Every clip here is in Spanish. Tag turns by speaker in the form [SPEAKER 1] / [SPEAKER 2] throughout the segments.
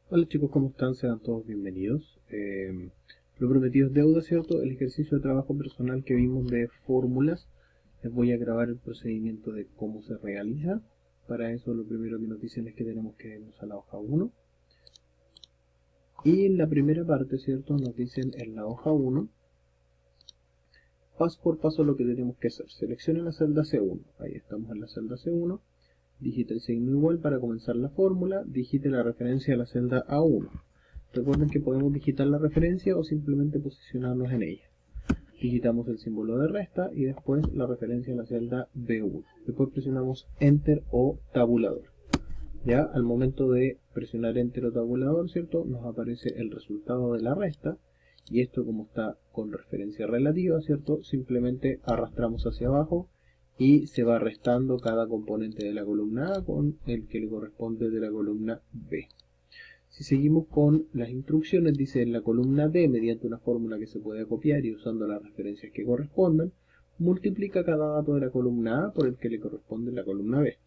[SPEAKER 1] Hola chicos, ¿cómo están? Sean todos bienvenidos. Lo prometido es deuda, ¿cierto? El ejercicio de trabajo personal que vimos de fórmulas. Les voy a grabar el procedimiento de cómo se realiza. Para eso lo primero que nos dicen es que tenemos que irnos a la hoja 1. Y en la primera parte, ¿cierto? Nos dicen en la hoja 1, paso por paso lo que tenemos que hacer. Seleccione la celda C1. Ahí estamos en la celda C1. Digite el signo igual para comenzar la fórmula. Digite la referencia a la celda A1. Recuerden que podemos digitar la referencia o simplemente posicionarnos en ella. Digitamos el símbolo de resta y después la referencia a la celda B1. Después presionamos Enter o tabulador. Ya al momento de presionar Enter o tabulador, ¿cierto? Nos aparece el resultado de la resta. Y esto, como está con referencia relativa, ¿cierto? Simplemente arrastramos hacia abajo y se va restando cada componente de la columna A con el que le corresponde de la columna B. Si seguimos con las instrucciones, dice en la columna D, mediante una fórmula que se puede copiar y usando las referencias que correspondan, multiplica cada dato de la columna A por el que le corresponde la columna B.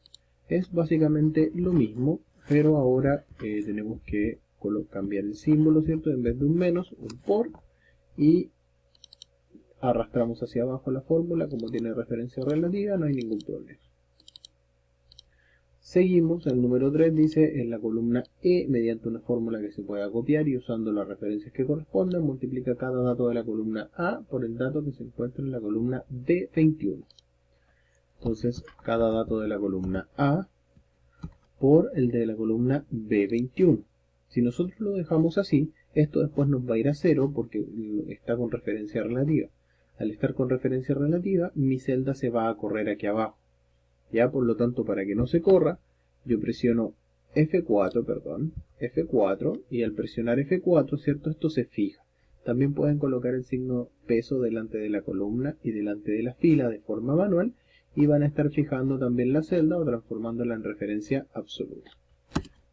[SPEAKER 1] Es básicamente lo mismo, pero ahora tenemos que cambiar el símbolo, ¿cierto? En vez de un menos, un por, y arrastramos hacia abajo la fórmula. Como tiene referencia relativa, no hay ningún problema. Seguimos, el número 3 dice en la columna E, mediante una fórmula que se pueda copiar y usando las referencias que correspondan, multiplica cada dato de la columna A por el dato que se encuentra en la columna D21. Entonces, cada dato de la columna A por el de la columna B21. Si nosotros lo dejamos así, esto después nos va a ir a 0 porque está con referencia relativa. Al estar con referencia relativa, mi celda se va a correr aquí abajo. Ya, por lo tanto, para que no se corra, yo presiono F4, y al presionar F4, ¿cierto? Esto se fija. También pueden colocar el signo peso delante de la columna y delante de la fila de forma manual y van a estar fijando también la celda o transformándola en referencia absoluta.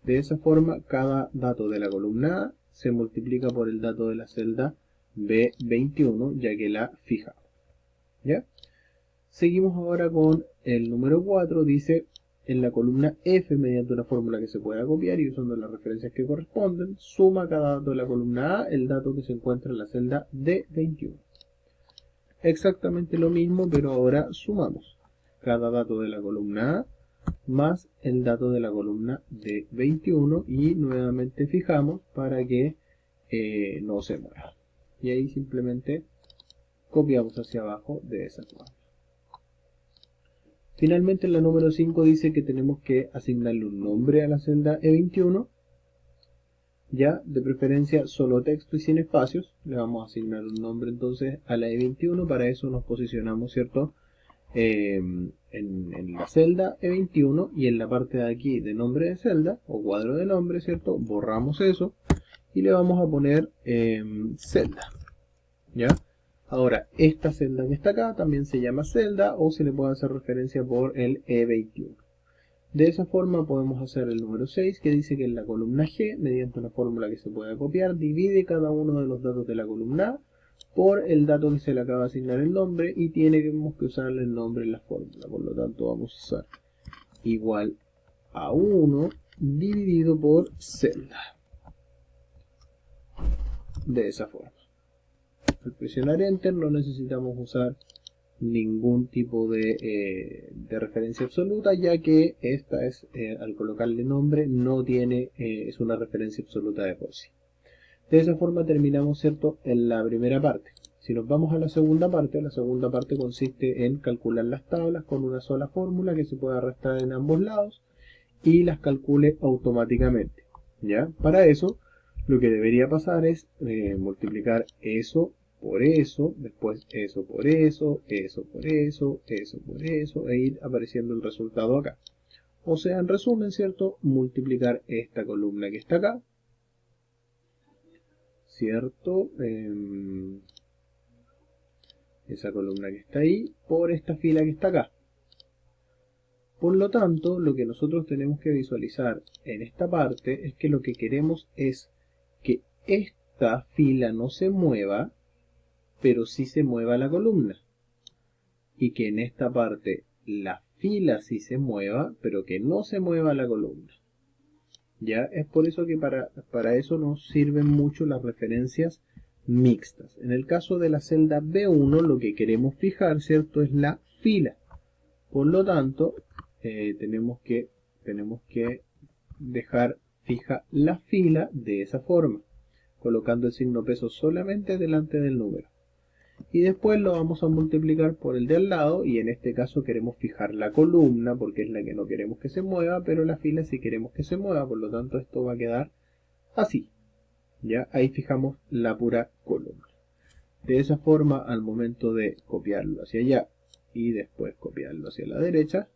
[SPEAKER 1] De esa forma, cada dato de la columna A se multiplica por el dato de la celda B21, ya que la fijamos. ¿Ya? Seguimos ahora con el número 4, dice en la columna F, mediante una fórmula que se pueda copiar y usando las referencias que corresponden, suma cada dato de la columna A el dato que se encuentra en la celda D21. Exactamente lo mismo, pero ahora sumamos cada dato de la columna A más el dato de la columna D21 y nuevamente fijamos para que no se mueva. Y ahí simplemente copiamos hacia abajo de esa forma. Finalmente, en la número 5 dice que tenemos que asignarle un nombre a la celda E21, ya de preferencia solo texto y sin espacios. Le vamos a asignar un nombre entonces a la E21. Para eso nos posicionamos, ¿cierto? En la celda E21 y en la parte de aquí de nombre de celda o cuadro de nombre, ¿cierto? Borramos eso y le vamos a poner celda, ¿ya? Ahora, esta celda que está acá también se llama celda o se le puede hacer referencia por el E21. De esa forma podemos hacer el número 6 que dice que en la columna G, mediante una fórmula que se puede copiar, divide cada uno de los datos de la columna A por el dato que se le acaba de asignar el nombre y tenemos que usarle el nombre en la fórmula. Por lo tanto vamos a usar igual a 1 dividido por celda. De esa forma. Al presionar Enter no necesitamos usar ningún tipo de referencia absoluta, ya que esta es, al colocarle nombre, no tiene, es una referencia absoluta de por sí. De esa forma terminamos, ¿cierto?, en la primera parte. Si nos vamos a la segunda parte consiste en calcular las tablas con una sola fórmula que se puede arrastrar en ambos lados y las calcule automáticamente. ¿Ya? Para eso, lo que debería pasar es multiplicar eso por eso, después eso por eso, eso por eso, eso por eso, e ir apareciendo el resultado acá. O sea, en resumen, ¿cierto? Multiplicar esta columna que está acá, ¿cierto? Esa columna que está ahí, por esta fila que está acá. Por lo tanto, lo que nosotros tenemos que visualizar en esta parte es que lo que queremos es que esta fila no se mueva, pero sí se mueva la columna. Y que en esta parte la fila sí se mueva, pero que no se mueva la columna. Ya es por eso que para eso nos sirven mucho las referencias mixtas. En el caso de la celda B1 lo que queremos fijar, ¿cierto?, es la fila. Por lo tanto, tenemos que dejar fija la fila de esa forma, colocando el signo peso solamente delante del número. Y después lo vamos a multiplicar por el de al lado, y en este caso queremos fijar la columna porque es la que no queremos que se mueva, pero la fila sí queremos que se mueva, por lo tanto esto va a quedar así. Ya ahí fijamos la pura columna. De esa forma, al momento de copiarlo hacia allá y después copiarlo hacia la derecha,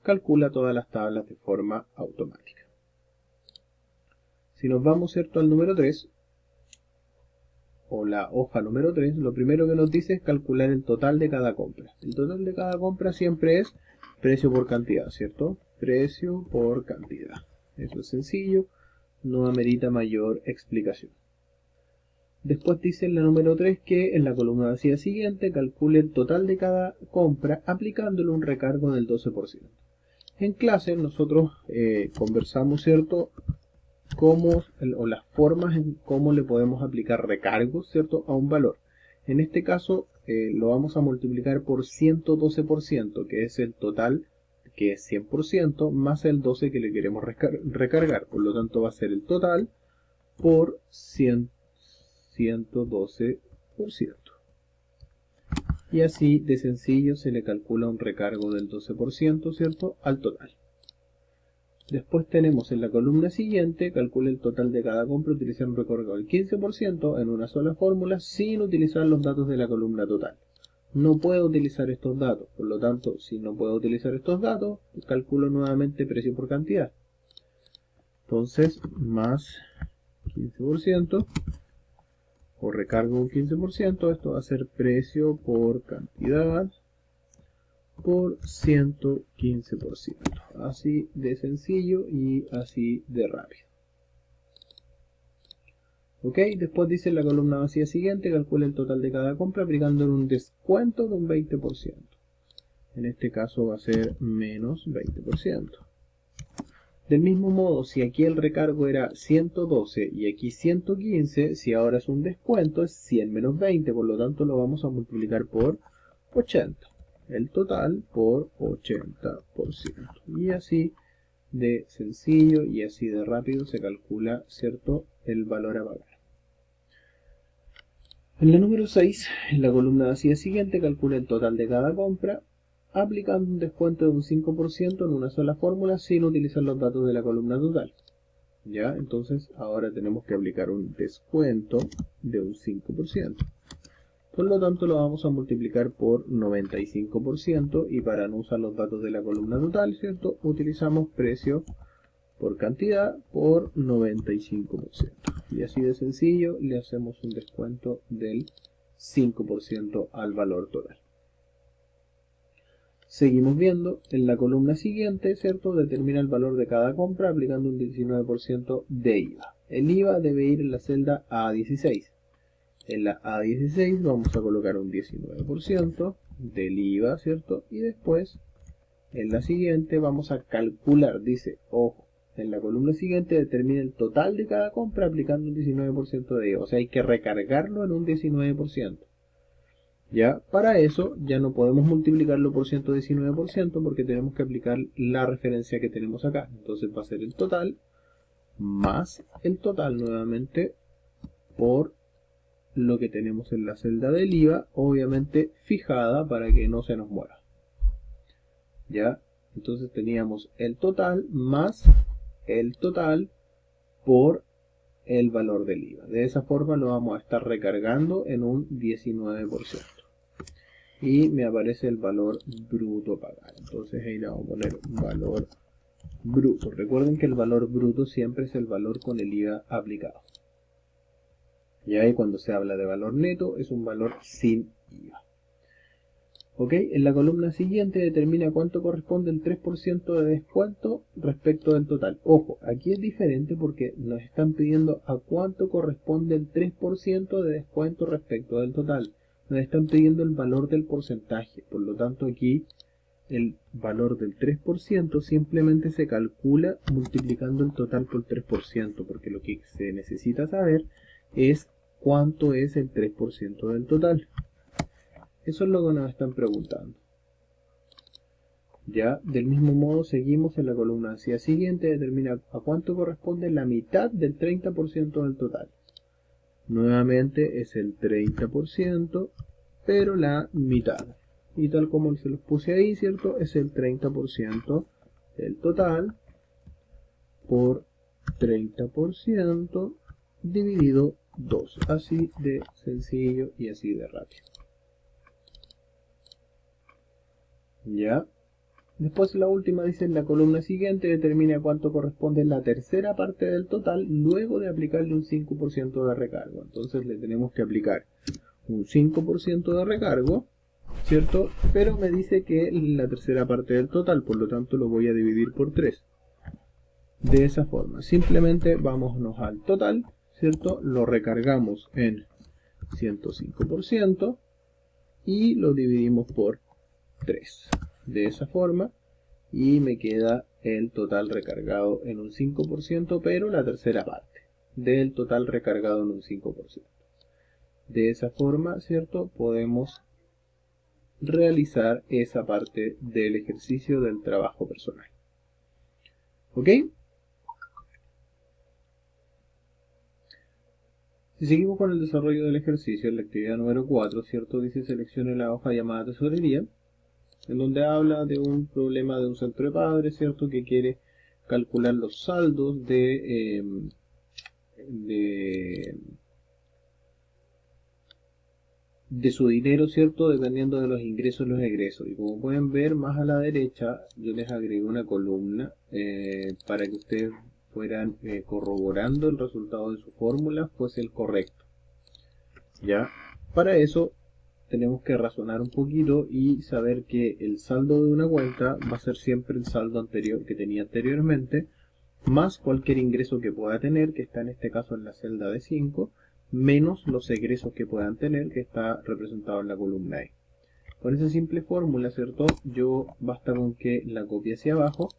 [SPEAKER 1] calcula todas las tablas de forma automática. Si nos vamos, ¿cierto?, al número 3, o la hoja número 3, lo primero que nos dice es calcular el total de cada compra. El total de cada compra siempre es precio por cantidad, ¿cierto? Precio por cantidad. Eso es sencillo, no amerita mayor explicación. Después dice en la número 3 que en la columna vacía siguiente calcule el total de cada compra aplicándole un recargo del 12%. En clase nosotros conversamos, ¿cierto?, o las formas en cómo le podemos aplicar recargos, ¿cierto?, a un valor. En este caso lo vamos a multiplicar por 112%, que es el total, que es 100%, más el 12 que le queremos recargar. Por lo tanto va a ser el total por 112%. Y así de sencillo se le calcula un recargo del 12%, ¿cierto?, al total. Después tenemos en la columna siguiente, calcula el total de cada compra utilizando un recargo del 15% en una sola fórmula sin utilizar los datos de la columna total. No puedo utilizar estos datos, por lo tanto, si no puedo utilizar estos datos, calculo nuevamente precio por cantidad. Entonces, más 15%, o recargo un 15%, esto va a ser precio por cantidad por 115%. Así de sencillo y así de rápido. Ok, después dice en la columna vacía siguiente, calcula el total de cada compra aplicándole un descuento de un 20%. En este caso va a ser menos 20%. Del mismo modo, si aquí el recargo era 112 y aquí 115, si ahora es un descuento es 100 menos 20, por lo tanto lo vamos a multiplicar por 80. El total por 80%. Y así de sencillo y así de rápido se calcula, ¿cierto?, el valor a pagar. En la número 6, en la columna vacía siguiente, calcula el total de cada compra aplicando un descuento de un 5% en una sola fórmula sin utilizar los datos de la columna total. Ya, entonces ahora tenemos que aplicar un descuento de un 5%. Por lo tanto lo vamos a multiplicar por 95% y para no usar los datos de la columna total, ¿cierto?, utilizamos precio por cantidad por 95%. Y así de sencillo le hacemos un descuento del 5% al valor total. Seguimos viendo, en la columna siguiente, ¿cierto?, determina el valor de cada compra aplicando un 19% de IVA. El IVA debe ir en la celda A16. En la A16 vamos a colocar un 19% del IVA, ¿cierto? Y después, en la siguiente vamos a calcular, dice, ojo, en la columna siguiente determina el total de cada compra aplicando un 19% de IVA. O sea, hay que recargarlo en un 19%. Ya, para eso ya no podemos multiplicarlo por 119% porque tenemos que aplicar la referencia que tenemos acá. Entonces va a ser el total más el total nuevamente por lo que tenemos en la celda del IVA, obviamente fijada para que no se nos mueva. Ya, entonces teníamos el total más el total por el valor del IVA. De esa forma lo vamos a estar recargando en un 19%. Y me aparece el valor bruto a pagar. Entonces ahí le vamos a poner valor bruto. Recuerden que el valor bruto siempre es el valor con el IVA aplicado. Y ahí cuando se habla de valor neto es un valor sin IVA. Ok, en la columna siguiente determina cuánto corresponde el 3% de descuento respecto del total. Ojo, aquí es diferente porque nos están pidiendo a cuánto corresponde el 3% de descuento respecto del total. Nos están pidiendo el valor del porcentaje. Por lo tanto aquí el valor del 3%, simplemente se calcula multiplicando el total por 3%, porque lo que se necesita saber es cuánto es el 3% del total. Eso es lo que nos están preguntando. Ya, del mismo modo seguimos en la columna hacia siguiente, determina a cuánto corresponde la mitad del 30% del total. Nuevamente es el 30%, pero la mitad. Y tal como se los puse ahí, ¿cierto? Es el 30% del total por 30% dividido 2. Así de sencillo y así de rápido. ¿Ya? Después la última dice en la columna siguiente determina cuánto corresponde la tercera parte del total luego de aplicarle un 5% de recargo. Entonces le tenemos que aplicar un 5% de recargo, ¿cierto? Pero me dice que la tercera parte del total, por lo tanto lo voy a dividir por 3. De esa forma, simplemente vámonos al total, ¿cierto? Lo recargamos en 105% y lo dividimos por 3. De esa forma, y me queda el total recargado en un 5%, pero la tercera parte del total recargado en un 5%. De esa forma, ¿cierto? Podemos realizar esa parte del ejercicio del trabajo personal. ¿Ok? Si seguimos con el desarrollo del ejercicio, en la actividad número 4, ¿cierto? Dice seleccione la hoja llamada tesorería, en donde habla de un problema de un centro de padres, ¿cierto? Que quiere calcular los saldos de su dinero, ¿cierto? Dependiendo de los ingresos y los egresos. Y como pueden ver, más a la derecha, yo les agregué una columna para que ustedes fueran corroborando el resultado de su fórmula fuese el correcto. ¿Ya? Para eso tenemos que razonar un poquito y saber que el saldo de una cuenta va a ser siempre el saldo anterior que tenía anteriormente, más cualquier ingreso que pueda tener, que está en este caso en la celda de 5, menos los egresos que puedan tener, que está representado en la columna E. Con esa simple fórmula, ¿cierto? Yo basta con que la copie hacia abajo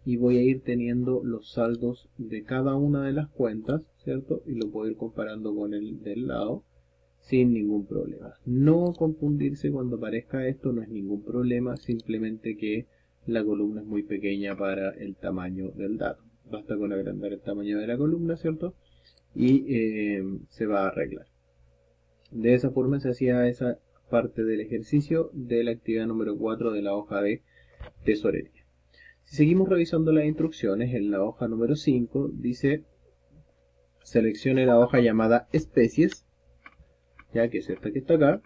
[SPEAKER 1] y voy a ir teniendo los saldos de cada una de las cuentas, ¿cierto? Y lo puedo ir comparando con el del lado sin ningún problema. No confundirse cuando aparezca esto, no es ningún problema, simplemente que la columna es muy pequeña para el tamaño del dato. Basta con agrandar el tamaño de la columna, ¿cierto? Y se va a arreglar. De esa forma se hacía esa parte del ejercicio de la actividad número 4 de la hoja de tesorería. Si seguimos revisando las instrucciones, en la hoja número 5 dice seleccione la hoja llamada especies, ya que es esta que está acá.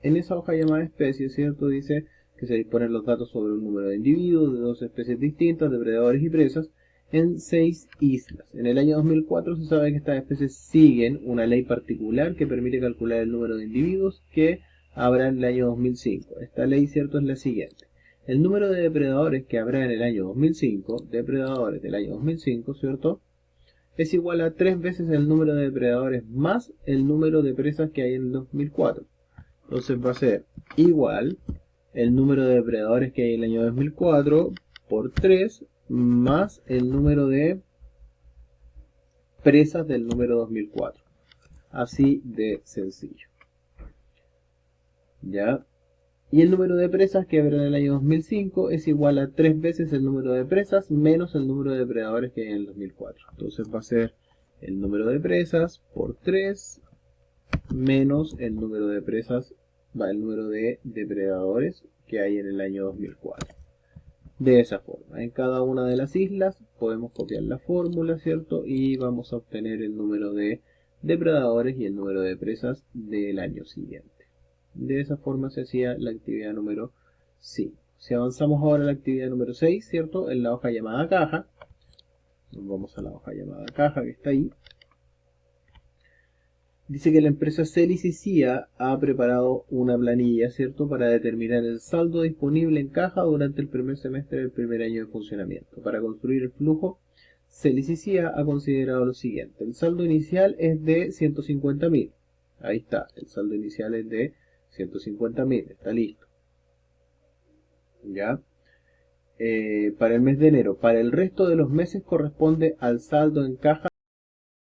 [SPEAKER 1] En esa hoja llamada especies, ¿cierto? Dice que se disponen los datos sobre un número de individuos de 2 especies distintas, depredadores y presas, en 6 islas. En el año 2004 se sabe que estas especies siguen una ley particular que permite calcular el número de individuos que habrá en el año 2005. Esta ley, ¿cierto?, es la siguiente. El número de depredadores que habrá en el año 2005, depredadores del año 2005, ¿cierto?, es igual a 3 veces el número de depredadores más el número de presas que hay en el 2004. Entonces va a ser igual el número de depredadores que hay en el año 2004 por 3 más el número de presas del número 2004. Así de sencillo. ¿Ya? Y el número de presas que habrá en el año 2005 es igual a 3 veces el número de presas menos el número de depredadores que hay en el 2004. Entonces va a ser el número de presas por 3 menos el número de presas, el número de depredadores que hay en el año 2004. De esa forma, en cada una de las islas podemos copiar la fórmula, ¿cierto? Y vamos a obtener el número de depredadores y el número de presas del año siguiente. De esa forma se hacía la actividad número 5. Si avanzamos ahora a la actividad número 6, ¿cierto? En la hoja llamada caja, nos vamos a la hoja llamada caja que está ahí. Dice que la empresa Celis y CIA ha preparado una planilla, ¿cierto?, para determinar el saldo disponible en caja durante el primer semestre del primer año de funcionamiento. Para construir el flujo, Celis y CIA ha considerado lo siguiente. El saldo inicial es de 150.000. Ahí está, el saldo inicial es de 150.000, está listo. ¿Ya? para el mes de enero. Para el resto de los meses corresponde al saldo en caja